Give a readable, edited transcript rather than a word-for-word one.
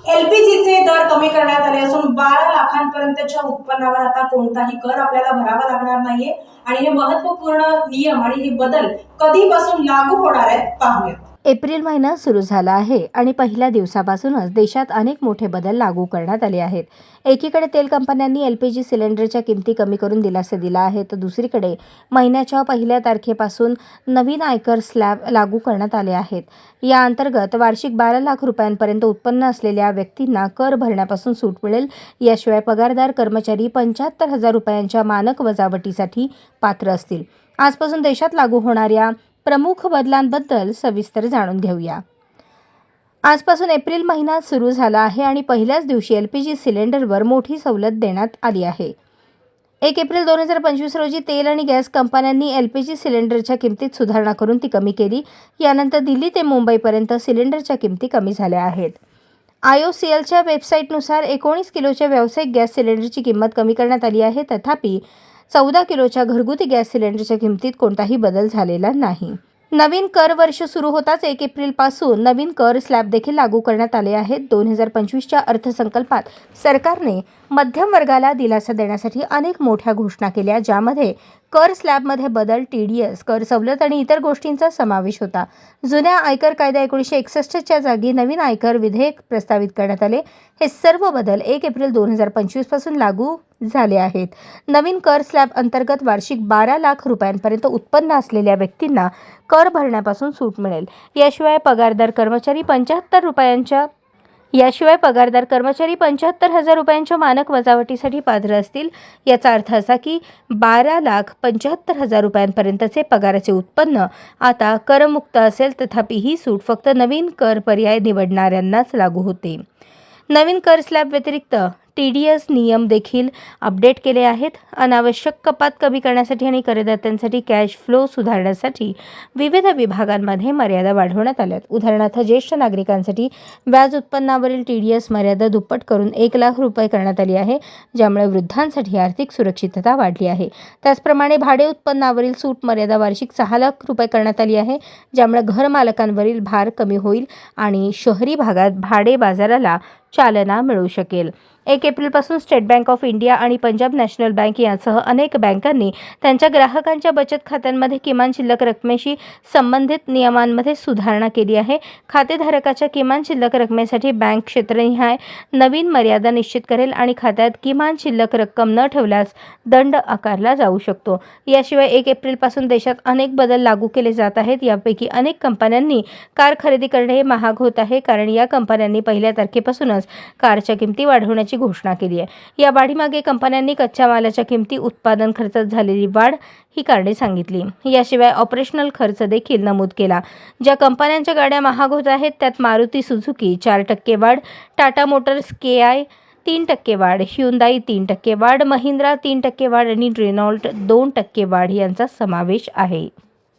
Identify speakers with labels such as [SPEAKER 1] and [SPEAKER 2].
[SPEAKER 1] एलपीजीचे दर कमी करण्यात आले असून 12 लाखांपर्यंतच्या उत्पन्नावर आता कोणताही कर आपल्याला भरावा लागणार नाहीये आणि हे महत्त्वपूर्ण नियम आणि हे बदल कधीपासून लागू होणार आहेत पाहूया।
[SPEAKER 2] एप्रिल महिना सुरू झाला आहे आणि पहिल्या दिवसापासूनच देशात अनेक मोठे बदल लागू करण्यात आले आहेत। एकीकडे तेल कंपन्यांनी एलपीजी सिलेंडरच्या किमती कमी करून दिलासा दिला आहे, तर दुसरीकडे महिन्याच्या पहिल्या तारखेपासून नवीन आयकर स्लॅब लागू करण्यात आले आहेत। या अंतर्गत वार्षिक 12 लाख रुपयांपर्यंत उत्पन्न असलेल्या व्यक्तींना कर भरण्यापासून सूट मिळेल। याशिवाय पगारदार कर्मचारी 75,000 रुपयांच्या मानक वजावटीसाठी पात्र असतील। आजपासून देशात लागू होणाऱ्या प्रमुख बदलांबद्दल सविस्तर जाणून घेऊया। आजपासून एप्रिल महिना सुरू झाला आहे आणि पहिल्याच दिवशी एलपीजी सिलेंडरवर मोठी सवलत देण्यात आली आहे। 1 एप्रिल 2025 रोजी तेल आणि गॅस कंपन्यांनी एलपीजी सिलेंडरच्या किमतीत सुधारणा करून ती कमी केली। यानंतर दिल्ली ते मुंबईपर्यंत सिलेंडरच्या किमती कमी झाल्या आहेत। IOCLच्या वेबसाईटनुसार 19 किलोच्या व्यावसायिक गॅस सिलेंडरची किंमत कमी करण्यात आली आहे, तथापि 14 किलोच्या घरगुती गॅस सिलेंडरच्या किमतीत कोणताही बदल झालेला नाही। नवीन कर वर्ष सुरू होताच 1 एप्रिलपासून नवीन कर स्लॅब देखील लागू करण्यात आले आहेत। 2025च्या अर्थसंकल्पात सरकारने मध्यम वर्गाला दिलासा देण्यासाठी अनेक मोठ्या घोषणा केल्या, ज्यामध्ये कर स्लॅबमध्ये बदल, TDS, कर सवलत आणि इतर गोष्टींचा समावेश होता। जुन्या आयकर कायदा 1961च्या जागी नवीन आयकर विधेयक प्रस्तावित करण्यात आले। हे सर्व बदल 1 एप्रिल 2025 पासून लागू झाले आहेत। नवीन कर स्लॅब अंतर्गत वार्षिक 12 लाख रुपयांपर्यंत उत्पन्न असलेल्या व्यक्तींना कर भरण्यापासून सूट मिळेल। याशिवाय पगारदार कर्मचारी 75,000 रुपयांच्या मानक वजावटीसाठी पात्र असतील। याचा अर्थ असा की 12,75,000 रुपयांपर्यंतचे पगाराचे उत्पन्न आता करमुक्त असेल, तथापि ही सूट फक्त नवीन कर पर्याय निवडणाऱ्यांनाच लागू होते। नवीन कर स्लॅब व्यतिरिक्त TDS नियम देखील अपडेट केले आहेत। अनावश्यक कपात कमी करण्यासाठी आणि करदात्यांसाठी कॅश फ्लो सुधारण्यासाठी विविध विभागांमध्ये मर्यादा वाढवण्यात आल्या। उदाहरणार्थ, ज्येष्ठ नागरिकांसाठी व्याज उत्पन्नावरील TDS मर्यादा दुप्पट करून 1 लाख रुपये करण्यात आली आहे, ज्यामुळे वृद्धांसाठी आर्थिक सुरक्षितता वाढली आहे। त्याचप्रमाणे भाडे उत्पन्नावरील सूट मर्यादा वार्षिक 6 लाख रुपये करण्यात आली आहे, ज्यामुळे घरमालकांवरील भार कमी होईल आणि शहरी भागात भाडे बाजाराला चालना मिळू शकेल। 1 एप्रिलपासून स्टेट बँक ऑफ इंडिया आणि पंजाब नॅशनल बँक यांसह अनेक बँकांनी त्यांच्या ग्राहकांच्या बचत खात्यांमध्ये किमान शिल्लक रकमेशी संबंधित नियमांमध्ये सुधारणा केली आहे। खातेधारकाच्या किमान शिल्लक रकमेसाठी बँक क्षेत्रनिहाय नवीन मर्यादा निश्चित करेल आणि खात्यात किमान शिल्लक रक्कम न ठेवल्यास दंड आकारला जाऊ शकतो। याशिवाय 1 एप्रिलपासून देशात अनेक बदल लागू केले जात आहेत। यापैकी अनेक कंपन्यांनी कार खरेदी करणे महाग होत आहे, कारण या कंपन्यांनी पहिल्या तारखेपासूनच कारच्या किमती वाढवण्याची घोषणा केली आहे। या वाढीमागे कंपन्यांनी कच्च्या मालाच्या किमती, उत्पादन खर्चात झालेली वाढ ही कारणे सांगितली। याशिवाय ऑपरेशनल खर्च देखील नमूद केला। ज्या कंपन्यांच्या गाड्या महाग होत आहेत त्यात मारुती सुझुकी 4% वाढ, टाटा मोटर्स KI 3% वाढ, ह्युंदाई 3% वाढ, महिंद्रा 3% वाढ आणि रेनॉल्ट 2% वाढ यांचा समावेश आहे।